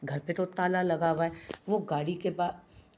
घर पे तो ताला लगा हुआ है।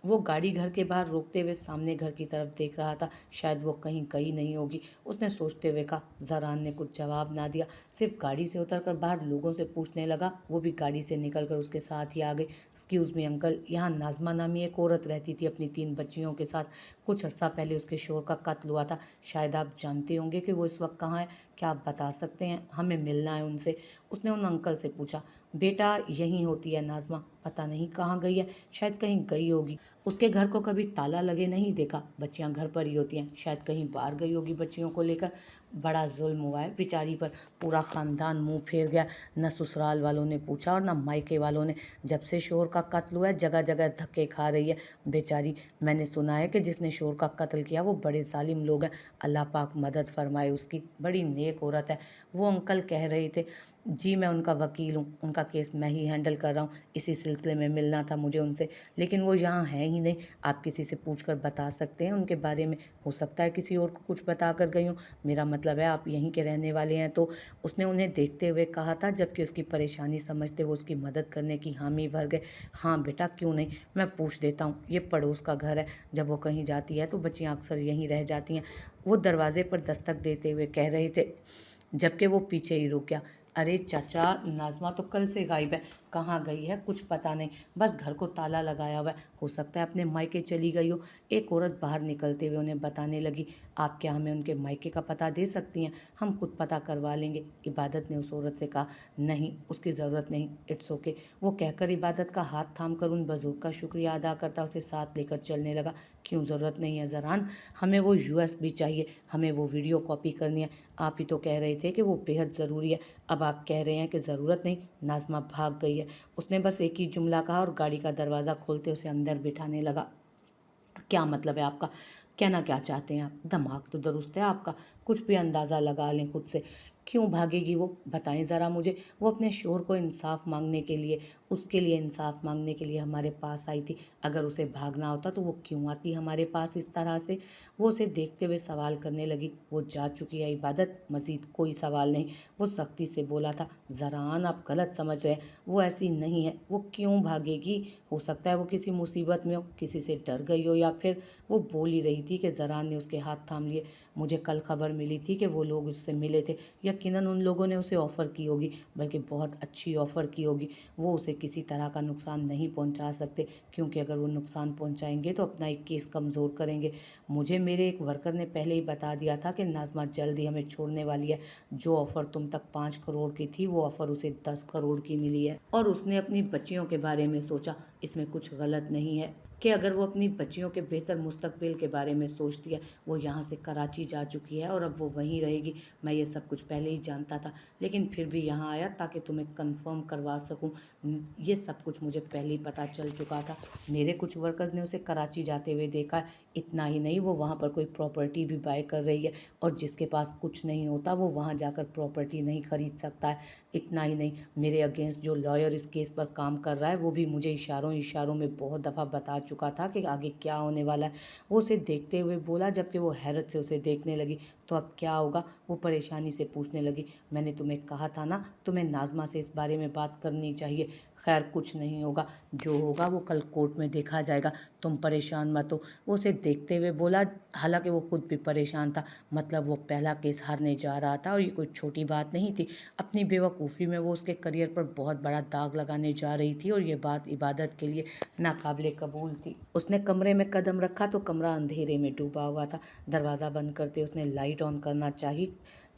वो गाड़ी घर के बाहर रोकते हुए सामने घर की तरफ देख रहा था। शायद वो कहीं गई नहीं होगी, उसने सोचते हुए कहा। ज़रान ने कुछ जवाब ना दिया, सिर्फ गाड़ी से उतरकर बाहर लोगों से पूछने लगा। वो भी गाड़ी से निकलकर उसके साथ ही आ गई। एक्सक्यूज़ मी अंकल, यहाँ नाज़मा नामी एक औरत रहती थी अपनी 3 बच्चियों के साथ। कुछ अर्सा पहले उसके शोहर का कत्ल हुआ था। शायद आप जानते होंगे कि वो इस वक्त कहाँ है। क्या आप बता सकते हैं? हमें मिलना है उनसे। उसने उन अंकल से पूछा। बेटा यहीं होती है नाज़मा, पता नहीं कहाँ गई है, शायद कहीं गई होगी। उसके घर को कभी ताला लगे नहीं देखा। बच्चियां घर पर ही होती हैं, शायद कहीं बाहर गई होगी बच्चियों को लेकर। बड़ा जुल्म हुआ है बेचारी पर, पूरा ख़ानदान मुंह फेर गया। न ससुराल वालों ने पूछा और न मायके वालों ने। जब से शोहर का कत्ल हुआ है जगह जगह धक्के खा रही है बेचारी। मैंने सुना है कि जिसने शोहर का कत्ल किया वो बड़े जालिम लोग हैं। अल्लाह पाक मदद फरमाए उसकी, बड़ी नेक औरत है। वो अंकल कह रहे थे। जी मैं उनका वकील हूँ, उनका केस मैं ही हैंडल कर रहा हूँ। इसी सिलसिले में मिलना था मुझे उनसे, लेकिन वो यहाँ हैं ही नहीं। आप किसी से पूछकर बता सकते हैं उनके बारे में, हो सकता है किसी और को कुछ बता कर गई हूँ। मेरा मतलब है आप यहीं के रहने वाले हैं तो। उसने उन्हें देखते हुए कहा था, जबकि उसकी परेशानी समझते वो उसकी मदद करने की हामी भर गए। हाँ बेटा क्यों नहीं, मैं पूछ देता हूँ। ये पड़ोस का घर है, जब वो कहीं जाती है तो बच्चियाँ अक्सर यहीं रह जाती हैं। वो दरवाजे पर दस्तक देते हुए कह रहे थे, जबकि वो पीछे ही रुक गया। अरे चाचा, नाज़मा तो कल से गायब है, कहाँ गई है कुछ पता नहीं। बस घर को ताला लगाया हुआ है, हो सकता है अपने मायके चली गई हो। एक औरत बाहर निकलते हुए उन्हें बताने लगी। आप क्या हमें उनके मायके का पता दे सकती हैं? हम खुद पता करवा लेंगे। इबादत ने उस औरत से कहा। नहीं, उसकी ज़रूरत नहीं, इट्स ओके। वो कहकर इबादत का हाथ थाम कर उन बुजुर्ग का शुक्रिया अदा करता उसे साथ लेकर चलने लगा। क्यों ज़रूरत नहीं है ज़रान, हमें वो USB चाहिए, हमें वो वीडियो कॉपी करनी है। आप ही तो कह रहे थे कि वो बेहद ज़रूरी है, अब आप कह रहे हैं कि ज़रूरत नहीं। नाज़मा भाग गई है, उसने बस एक ही जुमला कहा और गाड़ी का दरवाज़ा खोलते उसे अंदर बिठाने लगा। क्या मतलब है आपका? कहना क्या चाहते हैं आप? दिमाग तो दुरुस्त है आपका, कुछ भी अंदाज़ा लगा लें खुद से। क्यों भागेगी वो, बताएं ज़रा मुझे। वो अपने शोहर को इंसाफ मांगने के लिए, उसके लिए इंसाफ मांगने के लिए हमारे पास आई थी। अगर उसे भागना होता तो वो क्यों आती हमारे पास इस तरह से? वो उसे देखते हुए सवाल करने लगी। वो जा चुकी है इबादत, मज़ीद कोई सवाल नहीं। वो सख्ती से बोला था। ज़रान आप गलत समझ रहे हैं, वो ऐसी नहीं है। वो क्यों भागेगी? हो सकता है वो किसी मुसीबत में हो, किसी से डर गई हो, या फिर वो बोल ही रही थी कि ज़रान ने उसके हाथ थाम लिए। मुझे कल खबर मिली थी कि वो लोग उससे मिले थे। यकीनन उन लोगों ने उसे ऑफ़र की होगी, बल्कि बहुत अच्छी ऑफ़र की होगी। वो उसे किसी तरह का नुकसान नहीं पहुंचा सकते, क्योंकि अगर वो नुकसान पहुंचाएंगे तो अपना एक केस कमज़ोर करेंगे। मुझे मेरे एक वर्कर ने पहले ही बता दिया था कि नाज़मा जल्द ही हमें छोड़ने वाली है। जो ऑफ़र तुम तक 5 करोड़ की थी, वो ऑफ़र उसे 10 करोड़ की मिली है। और उसने अपनी बच्चियों के बारे में सोचा। इसमें कुछ गलत नहीं है कि अगर वो अपनी बच्चियों के बेहतर मुस्तकबिल के बारे में सोचती है। वो यहाँ से कराची जा चुकी है और अब वो वहीं रहेगी। मैं ये सब कुछ पहले ही जानता था, लेकिन फिर भी यहाँ आया ताकि तुम्हें कंफर्म करवा सकूँ। ये सब कुछ मुझे पहले ही पता चल चुका था। मेरे कुछ वर्कर्स ने उसे कराची जाते हुए देखा है। इतना ही नहीं, वो वहाँ पर कोई प्रॉपर्टी भी बाय कर रही है, और जिसके पास कुछ नहीं होता वो वहाँ जाकर प्रॉपर्टी नहीं खरीद सकता है। इतना ही नहीं, मेरे अगेंस्ट जो लॉयर इस केस पर काम कर रहा है, वो भी मुझे इशारों इशारों में बहुत दफ़ा बता चुका था कि आगे क्या होने वाला है। वो उसे देखते हुए बोला, जबकि वो हैरत से उसे देखने लगी। तो अब क्या होगा? वो परेशानी से पूछने लगी। मैंने तुम्हें कहा था ना, तुम्हें नाज़मा से इस बारे में बात करनी चाहिए। खैर कुछ नहीं होगा, जो होगा वो कल कोर्ट में देखा जाएगा, तुम परेशान मत हो। वो उसे देखते हुए बोला, हालांकि वो खुद भी परेशान था। मतलब वो पहला केस हारने जा रहा था और ये कोई छोटी बात नहीं थी। अपनी बेवकूफ़ी में वो उसके करियर पर बहुत बड़ा दाग लगाने जा रही थी, और ये बात इबादत के लिए नाकाबिले कबूल थी। उसने कमरे में कदम रखा तो कमरा अंधेरे में डूबा हुआ था। दरवाज़ा बंद करते उसने लाइट ऑन करना चाही,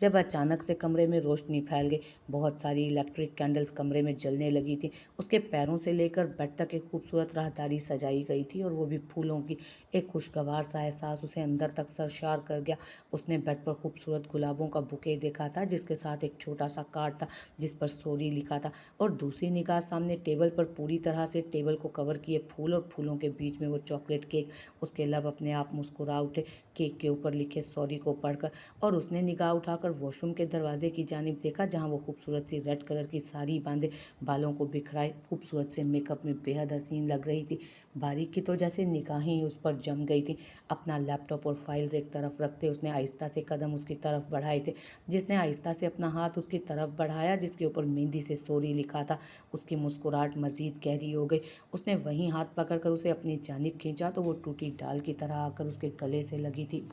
जब अचानक से कमरे में रोशनी फैल गई। बहुत सारी इलेक्ट्रिक कैंडल्स कमरे में जलने लगी थी। उसके पैरों से लेकर बेड तक एक खूबसूरत राहदारी सजाई गई थी, और वो भी फूलों की। एक खुशगवार सा एहसास उसे अंदर तक सरशार कर गया। उसने बेड पर खूबसूरत गुलाबों का बुके देखा था, जिसके साथ एक छोटा सा कार्ड था जिस पर सॉरी लिखा था, और दूसरी निगाह सामने टेबल पर पूरी तरह से टेबल को कवर किए फूल, और फूलों के बीच में वो चॉकलेट केक। उसके लब अपने आप मुस्कुरा उठे केक के ऊपर लिखे सॉरी को पढ़कर, और उसने निगाह उठाकर कर वॉशरूम के दरवाजे की जानिब देखा, जहाँ वो खूबसूरत सी रेड कलर की साड़ी बांधे, बालों को बिखराए, खूबसूरत से मेकअप में बेहद हसीन लग रही थी। बारीक की तो जैसे निगाहें ही उस पर जम गई थी। अपना लैपटॉप और फाइल्स एक तरफ रखते उसने आहिस्ता से कदम उसकी तरफ बढ़ाए थे। जिसने आहिस्ता से अपना हाथ उसकी तरफ बढ़ाया जिसके ऊपर मेहंदी से सॉरी लिखा था, उसकी मुस्कुराहट मजीद गहरी हो गई। उसने वहीं हाथ पकड़कर उसे अपनी जानिब खींचा तो वो टूटी डाल की तरह आकर उसके गले से लगी थी।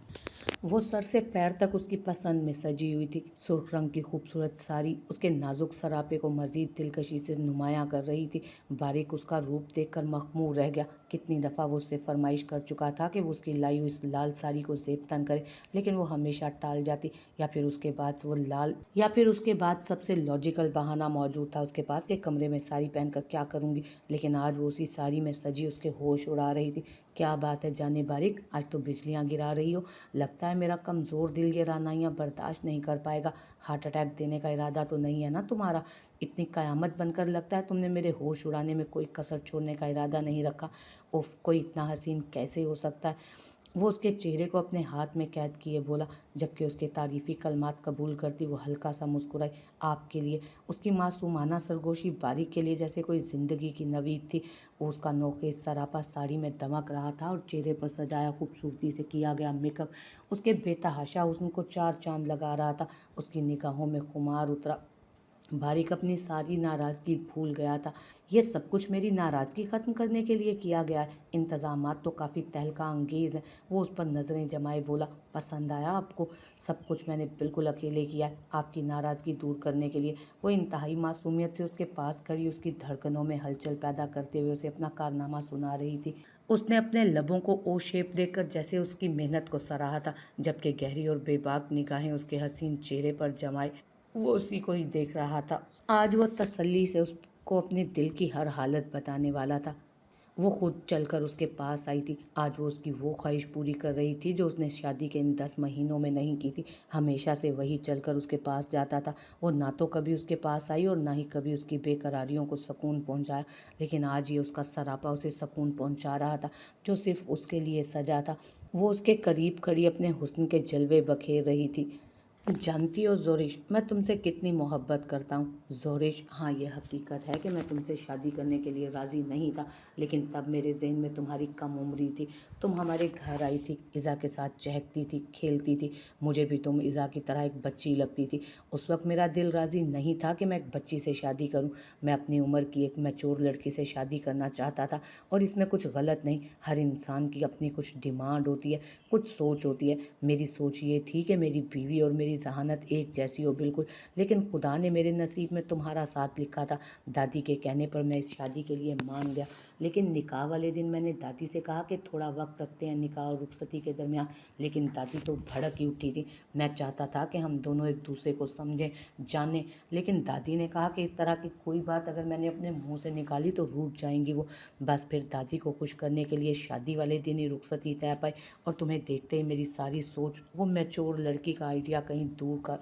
वो सर से पैर तक उसकी पसंद में सजी हुई थी। सुर्ख रंग की खूबसूरत साड़ी उसके नाजुक सरापे को मजीद दिलकशी से नुमायां कर रही थी। बारीक उसका रूप देखकर मखमूर रह गया। कितनी दफ़ा वो उससे फरमाइश कर चुका था कि वो उसकी लाई हुई इस लाल साड़ी को ज़ेब-तन करे, लेकिन वो हमेशा टाल जाती। या फिर उसके बाद सबसे लॉजिकल बहाना मौजूद था उसके पास कि कमरे में साड़ी पहनकर क्या करूँगी। लेकिन आज वो उसी साड़ी में सजी उसके होश उड़ा रही थी। क्या बात है जाने बारीक, आज तो बिजलियाँ गिरा रही हो। लगता है मेरा कमज़ोर दिल ये रानाइयाँ बर्दाश्त नहीं कर पाएगा। हार्ट अटैक देने का इरादा तो नहीं है ना तुम्हारा? इतनी क़यामत बनकर लगता है तुमने मेरे होश उड़ाने में कोई कसर छोड़ने का इरादा नहीं रखा। उफ़, कोई इतना हसीन कैसे हो सकता है? वो उसके चेहरे को अपने हाथ में कैद किए बोला, जबकि उसके तारीफ़ी कलमात कबूल करती वो हल्का सा मुस्कुराई। आपके लिए। उसकी मासूमाना सरगोशी बारीक के लिए जैसे कोई ज़िंदगी की नवीद थी। वो उसका नोखेज़ सरापा साड़ी में दमक रहा था और चेहरे पर सजाया खूबसूरती से किया गया मेकअप उसके बेतहाशा हुस्न को चार चांद लगा रहा था। उसकी निगाहों में खुमार उतरा। बारीक अपनी सारी नाराज़गी भूल गया था। ये सब कुछ मेरी नाराज़गी ख़त्म करने के लिए किया गया है। इंतज़ामात तो काफ़ी तहलका अंगेज़ हैं। वो उस पर नज़रें जमाए बोला, पसंद आया आपको? सब कुछ मैंने बिल्कुल अकेले किया है, आपकी नाराज़गी दूर करने के लिए। वो इंतहाई मासूमियत से उसके पास खड़ी उसकी धड़कनों में हलचल पैदा करते हुए उसे अपना कारनामा सुना रही थी। उसने अपने लबों को ओ शेप देकर जैसे उसकी मेहनत को सराहा था, जबकि गहरी और बेबाक निगाहें उसके हसीन चेहरे पर जमाए वो उसी को ही देख रहा था। आज वो तसल्ली से उसको अपने दिल की हर हालत बताने वाला था। वो खुद चलकर उसके पास आई थी। आज वो उसकी वो ख्वाहिश पूरी कर रही थी जो उसने शादी के इन 10 महीनों में नहीं की थी। हमेशा से वही चलकर उसके पास जाता था। वो ना तो कभी उसके पास आई और ना ही कभी उसकी बेकरारियों को सुकून पहुंचाया, लेकिन आज ये उसका सरापा उसे सुकून पहुंचा रहा था जो सिर्फ उसके लिए सजा था। वो उसके करीब खड़ी अपने हुस्न के जलवे बखेर रही थी। जानती हो ज़ोरिश, मैं तुमसे कितनी मोहब्बत करता हूँ। ज़ोरिश, हाँ ये हकीकत है कि मैं तुमसे शादी करने के लिए राज़ी नहीं था, लेकिन तब मेरे ज़हन में तुम्हारी कम उम्री थी। तुम हमारे घर आई थी, इज़ा के साथ चहकती थी, खेलती थी। मुझे भी तुम इज़ा की तरह एक बच्ची लगती थी। उस वक्त मेरा दिल राज़ी नहीं था कि मैं एक बच्ची से शादी करूँ। मैं अपनी उम्र की एक मैच्योर लड़की से शादी करना चाहता था, और इसमें कुछ गलत नहीं। हर इंसान की अपनी कुछ डिमांड होती है, कुछ सोच होती है। मेरी सोच ये थी कि मेरी बीवी और मेरी जहानत एक जैसी हो बिल्कुल, लेकिन खुदा ने मेरे नसीब में तुम्हारा साथ लिखा था। दादी के कहने पर मैं इस शादी के लिए मान गया, लेकिन निकाह वाले दिन मैंने दादी से कहा कि थोड़ा वक्त रखते हैं निकाह और रुखसती के दरमियान, लेकिन दादी तो भड़क ही उठी थी। मैं चाहता था कि हम दोनों एक दूसरे को समझें, जानें, लेकिन दादी ने कहा कि इस तरह की कोई बात अगर मैंने अपने मुंह से निकाली तो रूठ जाएंगी वो। बस फिर दादी को खुश करने के लिए शादी वाले दिन ही रुखसती तय पाई, और तुम्हें देखते ही मेरी सारी सोच, वो मैच्योर लड़की का आइडिया कहीं दूर का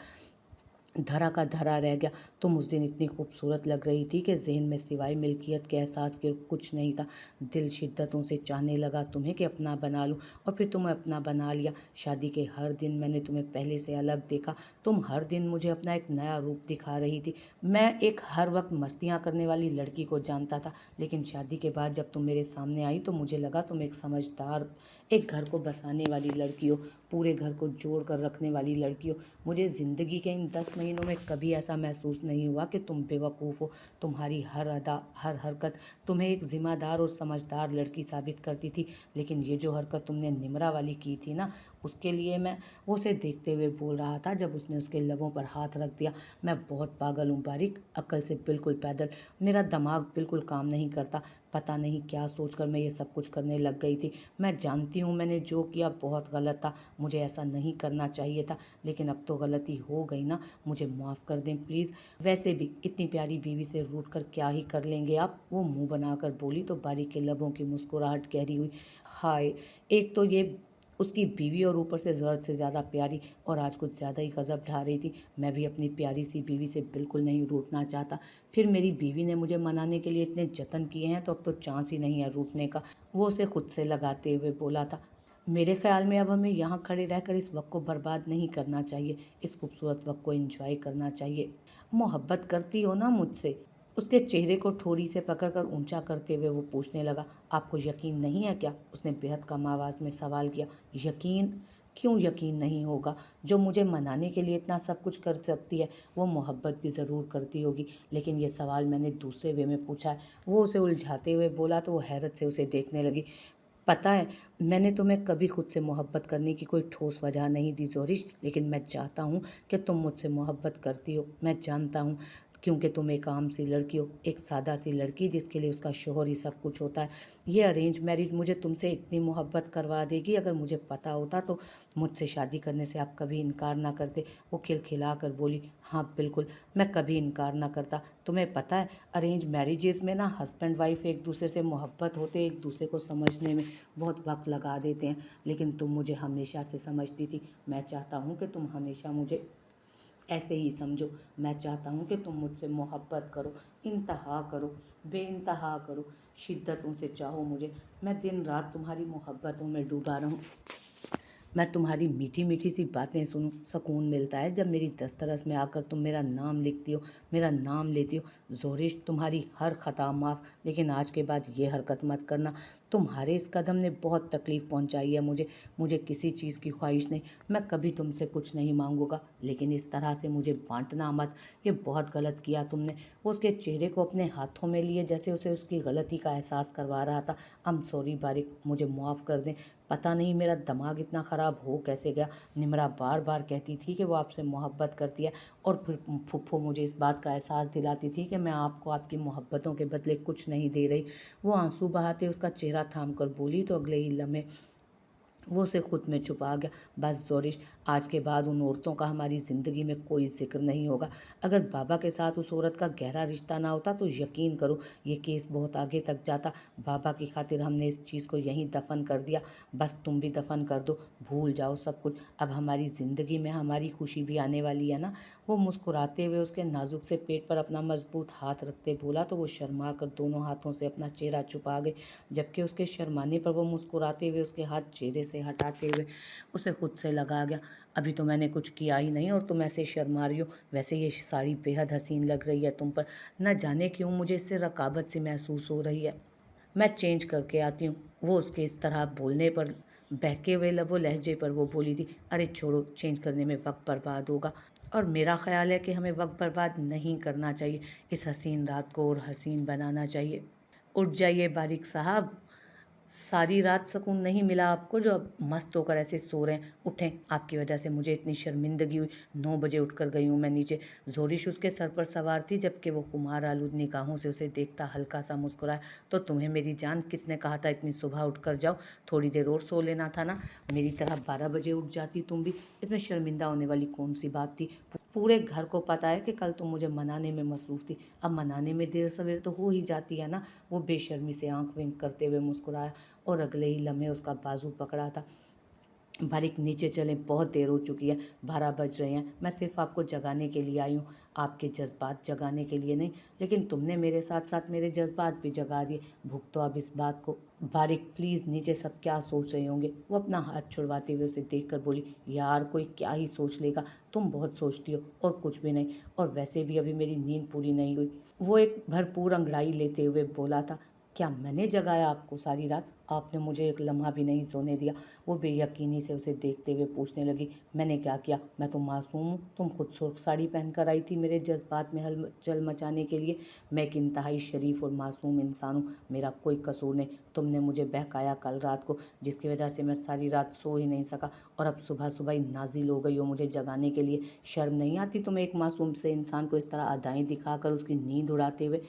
धरा का धरा रह गया। तुम उस दिन इतनी खूबसूरत लग रही थी कि ज़हन में सिवाय मिल्कियत के एहसास के कुछ नहीं था। दिल शिद्दतों से चाहने लगा तुम्हें कि अपना बना लूं, और फिर तुम्हें अपना बना लिया। शादी के हर दिन मैंने तुम्हें पहले से अलग देखा। तुम हर दिन मुझे अपना एक नया रूप दिखा रही थी। मैं एक हर वक्त मस्तियाँ करने वाली लड़की को जानता था, लेकिन शादी के बाद जब तुम मेरे सामने आई तो मुझे लगा तुम एक समझदार, एक घर को बसाने वाली लड़की हो, पूरे घर को जोड़ कर रखने वाली लड़की हो। मुझे ज़िंदगी के इन 10 महीनों में कभी ऐसा महसूस नहीं हुआ कि तुम बेवकूफ़ हो। तुम्हारी हर अदा, हर हरकत तुम्हें एक ज़िम्मेदार और समझदार लड़की साबित करती थी। लेकिन ये जो हरकत तुमने निमरा वाली की थी ना, उसके लिए मैं, वो उसे देखते हुए बोल रहा था जब उसने उसके लबों पर हाथ रख दिया, मैं बहुत पागल हूँ बारीक, अक्ल से बिल्कुल पैदल। मेरा दिमाग बिल्कुल काम नहीं करता। पता नहीं क्या सोचकर मैं ये सब कुछ करने लग गई थी। मैं जानती हूँ मैंने जो किया बहुत गलत था, मुझे ऐसा नहीं करना चाहिए था, लेकिन अब तो गलती हो गई ना, मुझे माफ़ कर दें प्लीज़। वैसे भी इतनी प्यारी बीवी से रूठ कर क्या ही कर लेंगे आप? वो मुंह बनाकर बोली तो बारी के लबों की मुस्कुराहट गहरी हुई। हाय, एक तो ये उसकी बीवी और ऊपर से ज़रूरत से ज़्यादा प्यारी, और आज कुछ ज़्यादा ही गज़ब ढा रही थी। मैं भी अपनी प्यारी सी बीवी से बिल्कुल नहीं रूठना चाहता। फिर मेरी बीवी ने मुझे मनाने के लिए इतने जतन किए हैं तो अब तो चांस ही नहीं है रूठने का, वो उसे खुद से लगाते हुए बोला था। मेरे ख्याल में अब हमें यहाँ खड़े रहकर इस वक्त को बर्बाद नहीं करना चाहिए, इस खूबसूरत वक्त को एंजॉय करना चाहिए। मोहब्बत करती हो ना मुझसे? उसके चेहरे को ठोड़ी से पकड़कर ऊंचा करते हुए वो पूछने लगा। आपको यकीन नहीं है क्या? उसने बेहद कम आवाज़ में सवाल किया। यकीन? क्यों यकीन नहीं होगा? जो मुझे मनाने के लिए इतना सब कुछ कर सकती है, वो मोहब्बत भी ज़रूर करती होगी। लेकिन ये सवाल मैंने दूसरे वे में पूछा है। वो उसे उलझाते हुए बोला तो वो हैरत से उसे देखने लगी। पता है, मैंने तुम्हें कभी खुद से मोहब्बत करने की कोई ठोस वजह नहीं दी ज़ोरिश, लेकिन मैं चाहता हूँ कि तुम मुझसे मोहब्बत करती हो। मैं जानता हूँ, क्योंकि तुम एक आम सी लड़की हो, एक सादा सी लड़की जिसके लिए उसका शोहर ही सब कुछ होता है। ये अरेंज मैरिज मुझे तुमसे इतनी मोहब्बत करवा देगी। अगर मुझे पता होता तो मुझसे शादी करने से आप कभी इनकार ना करते। वो खिलखिला कर बोली, हाँ बिल्कुल, मैं कभी इनकार ना करता। तुम्हें पता है, अरेंज मैरिजेस में ना हस्बैंड वाइफ एक दूसरे से मोहब्बत होते, एक दूसरे को समझने में बहुत वक्त लगा देते हैं, लेकिन तुम मुझे हमेशा से समझती थी। मैं चाहता हूँ कि तुम हमेशा मुझे ऐसे ही समझो। मैं चाहता हूँ कि तुम मुझसे मोहब्बत करो, इंतहा करो, बेइंतहा करो, शिद्दतों से चाहो मुझे। मैं दिन रात तुम्हारी मोहब्बतों में डूबा रहूँ। मैं तुम्हारी मीठी मीठी सी बातें सुनूं। सुकून मिलता है जब मेरी दस्तरस में आकर तुम मेरा नाम लिखती हो, मेरा नाम लेती हो। ज़ोरिश, तुम्हारी हर ख़ता माफ़, लेकिन आज के बाद ये हरकत मत करना। तुम्हारे इस कदम ने बहुत तकलीफ़ पहुंचाई है मुझे। मुझे किसी चीज़ की ख्वाहिश नहीं, मैं कभी तुमसे कुछ नहीं मांगूंगा, लेकिन इस तरह से मुझे बांटना मत। ये बहुत गलत किया तुमने। वो उसके चेहरे को अपने हाथों में लिए जैसे उसे उसकी गलती का एहसास करवा रहा था। आई एम सॉरी बारिक, मुझे माफ़ कर दें। पता नहीं मेरा दिमाग इतना ख़राब हो कैसे गया। निम्रा बार बार कहती थी कि वो आपसे मोहब्बत करती है, और फिर फुफ्फो मुझे इस बात का एहसास दिलाती थी कि मैं आपको आपकी मोहब्बतों के बदले कुछ नहीं दे रही। वो आंसू बहाते उसका चेहरा थाम कर बोली तो अगले ही लम्हे वो उसे खुद में छुपा गया। बस ज़ोरिश, आज के बाद उन औरतों का हमारी ज़िंदगी में कोई जिक्र नहीं होगा। अगर बाबा के साथ उस औरत का गहरा रिश्ता ना होता तो यकीन करो ये केस बहुत आगे तक जाता। बाबा की खातिर हमने इस चीज़ को यहीं दफन कर दिया। बस तुम भी दफन कर दो, भूल जाओ सब कुछ। अब हमारी ज़िंदगी में हमारी खुशी भी आने वाली है ना। वो मुस्कुराते हुए उसके नाजुक से पेट पर अपना मजबूत हाथ रखते बोला तो वो शर्मा कर दोनों हाथों से अपना चेहरा छुपा गई, जबकि उसके शर्माने पर वो मुस्कुराते हुए उसके हाथ चेहरे से हटाते हुए उसे खुद से लगा गया। अभी तो मैंने कुछ किया ही नहीं और तुम ऐसे शर्मा रही हो। वैसे ये साड़ी बेहद हसीन लग रही है तुम पर। न जाने क्यों मुझे इससे रकाबत सी महसूस हो रही है। मैं चेंज करके आती हूँ। वो उसके इस तरह बोलने पर बहके हुए लबो लहजे पर वो बोली थी, अरे छोड़ो, चेंज करने में वक्त बर्बाद होगा। और मेरा ख्याल है कि हमें वक्त बर्बाद नहीं करना चाहिए। इस हसीन रात को और हसीन बनाना चाहिए। उठ जाइए बारिक साहब, सारी रात सुकून नहीं मिला आपको जो अब मस्त होकर ऐसे सो रहे हैं। उठें, आपकी वजह से मुझे इतनी शर्मिंदगी हुई। 9 बजे उठकर गई हूँ मैं नीचे। जोरिश उसके सर पर सवार थी, जबकि वो खुमार आलूद निगाहों से उसे देखता हल्का सा मुस्कुराया। तो तुम्हें मेरी जान, किसने कहा था इतनी सुबह उठकर जाओ? थोड़ी देर और सो लेना था ना। मेरी तरह 12 बजे उठ जाती तुम भी। इसमें शर्मिंदा होने वाली कौन सी बात थी? पूरे घर को पता है कि कल तुम मुझे मनाने में मसरूफ़ थी। अब मनाने में देर सवेर तो हो ही जाती है ना। वो बेशर्मी से आंख विंक करते हुए मुस्कुराया और अगले ही लम्हे उसका बाजू पकड़ा था। बारिक, नीचे चलें, बहुत देर हो चुकी है, 12 बज रहे हैं। मैं सिर्फ आपको जगाने के लिए आई हूँ, आपके जज्बात जगाने के लिए नहीं। लेकिन तुमने मेरे साथ साथ मेरे जज्बात भी जगा दिए। भुगतो अब इस बात को। बारिक प्लीज़, नीचे सब क्या सोच रहे होंगे? वो अपना हाथ छुड़वाते हुए उसे देख कर बोली, यार कोई क्या ही सोच लेगा, तुम बहुत सोचती हो और कुछ भी नहीं। और वैसे भी अभी मेरी नींद पूरी नहीं हुई। वो एक भरपूर अंगड़ाई लेते हुए बोला था। क्या मैंने जगाया आपको सारी रात? आपने मुझे एक लम्हा भी नहीं सोने दिया। वो बेयकीनी से उसे देखते हुए पूछने लगी, मैंने क्या किया? मैं तो मासूम हूँ। तुम खुद सुर्ख साड़ी पहनकर आई थी मेरे जज्बात में हलचल मचाने के लिए। मैं एक इंतहाई शरीफ और मासूम इंसान हूँ, मेरा कोई कसूर नहीं। तुमने मुझे बहकाया कल रात को, जिसकी वजह से मैं सारी रात सो ही नहीं सका, और अब सुबह सुबह ही नाजिल हो गई हो मुझे जगाने के लिए। शर्म नहीं आती तुम्हें एक मासूम से इंसान को इस तरह अदाएँ दिखाकर उसकी नींद उड़ाते हुए?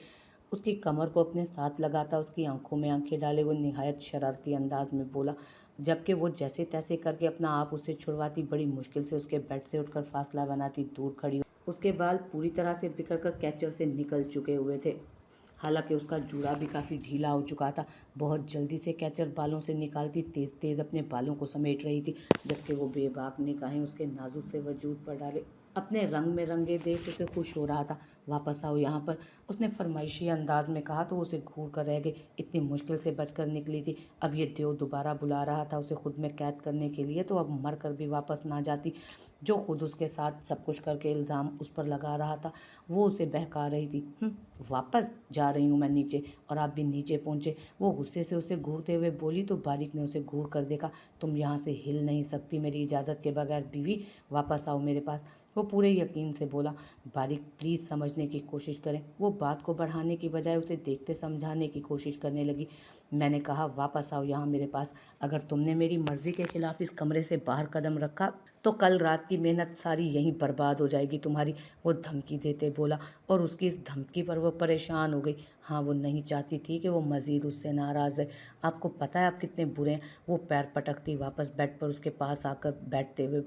उसकी कमर को अपने साथ लगाता उसकी आंखों में आंखें डाले वो निहायत शरारती अंदाज में बोला, जबकि वो जैसे तैसे करके अपना आप उससे छुड़वाती, बड़ी मुश्किल से उसके बेड से उठकर फासला बनाती दूर खड़ी हो। उसके बाल पूरी तरह से बिखर कर कैचर से निकल चुके हुए थे। हालांकि उसका जूड़ा भी काफ़ी ढीला हो चुका था। बहुत जल्दी से कैचर बालों से निकालती तेज़ तेज़ अपने बालों को समेट रही थी, जबकि वो बेबाक निगाहें उसके नाजुक से वजूद पर डाले اپنے رنگ میں رنگے دیکھ اسے خوش ہو رہا تھا۔ واپس آؤ یہاں پر، اس نے فرمائشی انداز میں کہا تو اسے گھور کر رہ گئی۔ اتنی مشکل سے بچ کر نکلی تھی، اب یہ دیو دوبارہ بلا رہا تھا اسے خود میں قید کرنے کے لیے، تو اب مر کر بھی واپس نہ جاتی، جو خود اس کے ساتھ سب کچھ کر کے الزام اس پر لگا رہا تھا۔ وہ اسے بہکا رہی تھی۔ واپس جا رہی ہوں میں نیچے، اور آپ بھی نیچے پہنچے۔ وہ غصے سے اسے گھورتے ہوئے بولی تو باریک نے اسے گھور کر دیکھا۔ تم یہاں سے ہل نہیں سکتی میری اجازت کے بغیر بیوی، واپس آؤ میرے پاس۔ وہ پورے یقین سے بولا۔ باریک پلیز سمجھنے کی کوشش کریں۔ وہ بات کو بڑھانے کی بجائے اسے دیکھتے سمجھانے کی کوشش کرنے لگی۔ میں نے کہا واپس آؤ یہاں میرے پاس۔ اگر تم نے میری مرضی کے خلاف اس کمرے سے باہر قدم رکھا تو کل رات کی محنت ساری یہیں برباد ہو جائے گی تمہاری، وہ دھمکی دیتے بولا، اور اس کی اس دھمکی پر وہ پریشان ہو گئی۔ ہاں، وہ نہیں چاہتی تھی کہ وہ مزید اس سے ناراض رہے۔ آپ کو پتہ ہے آپ کتنے برے ہیں، وہ پیر پٹکتی واپس بیڈ پر اس کے پاس آ کر بیٹھتے ہوئے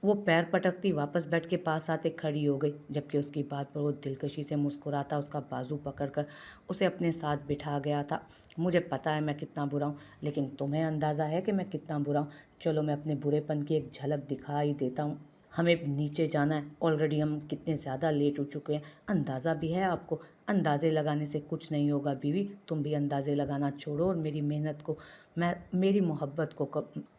وہ پیر پٹکتی واپس بیڈ کے پاس آتے کھڑی ہو گئی، جبکہ اس کی بات پر وہ دلکشی سے مسکراتا اس کا بازو پکڑ کر اسے اپنے ساتھ بٹھا گیا تھا۔ مجھے پتہ ہے میں کتنا برا ہوں، لیکن تمہیں اندازہ ہے کہ میں کتنا برا ہوں؟ چلو میں اپنے برے پن کی ایک جھلک دکھا ہی دیتا ہوں۔ ہمیں نیچے جانا ہے، آلریڈی ہم کتنے زیادہ لیٹ ہو چکے ہیں۔ اندازہ بھی ہے آپ کو؟ اندازے لگانے سے کچھ نہیں ہوگا بیوی، تم بھی اندازے لگانا چھوڑو اور میری محنت کو میری محبت کو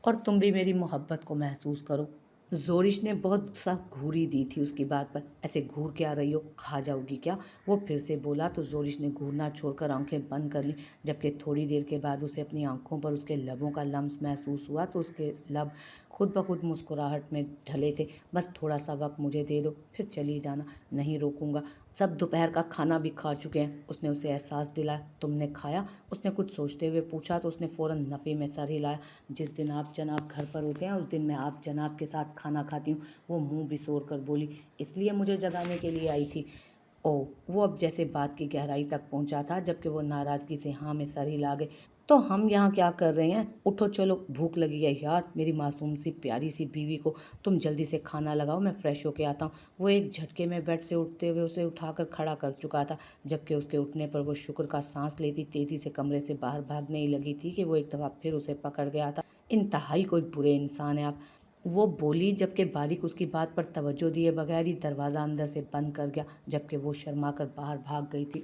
اور تم بھی میری محبت کو محسوس کرو۔ زورش نے بہت سا گھوری دی تھی اس کی بات پر۔ ایسے گھور کے آ رہی ہو، کھا جاؤ گی کیا؟ وہ پھر سے بولا تو زورش نے گھورنا چھوڑ کر آنکھیں بند کر لیں، جبکہ تھوڑی دیر کے بعد اسے اپنی آنکھوں پر اس کے لبوں کا لمس محسوس ہوا تو اس کے لب خود بخود مسکراہٹ میں ڈھلے تھے۔ بس تھوڑا سا وقت مجھے دے دو، پھر چلی جانا، نہیں روکوں گا۔ سب دوپہر کا کھانا بھی کھا چکے ہیں، اس نے اسے احساس دلایا۔ تم نے کھایا؟ اس نے کچھ سوچتے ہوئے پوچھا تو اس نے فوراً نفی میں سر ہلایا۔ جس دن آپ جناب گھر پر ہوتے ہیں اس دن میں آپ جناب کے ساتھ کھانا کھاتی ہوں، وہ منہ بسور کر بولی۔ اس لیے مجھے جگانے کے لیے آئی تھی؟ او، وہ اب جیسے بات کی گہرائی تک پہنچا تھا، جبکہ وہ ناراضگی سے ہاں میں سر ہلا گئے۔ تو ہم یہاں کیا کر رہے ہیں؟ اٹھو چلو، بھوک لگی ہے یار، میری معصوم سی پیاری سی بیوی کو۔ تم جلدی سے کھانا لگاؤ، میں فریش ہو کے آتا ہوں۔ وہ ایک جھٹکے میں بیڈ سے اٹھتے ہوئے اسے اٹھا کر کھڑا کر چکا تھا، جبکہ اس کے اٹھنے پر وہ شکر کا سانس لیتی تیزی سے کمرے سے باہر بھاگنے ہی لگی تھی کہ وہ ایک دفعہ پھر اسے پکڑ گیا تھا۔ انتہائی کوئی برے انسان ہیں آپ، وہ بولی، جبکہ باریک اس کی بات پر توجہ دیے بغیر ہی دروازہ اندر سے بند کر گیا، جبکہ وہ شرما کر باہر بھاگ گئی تھی۔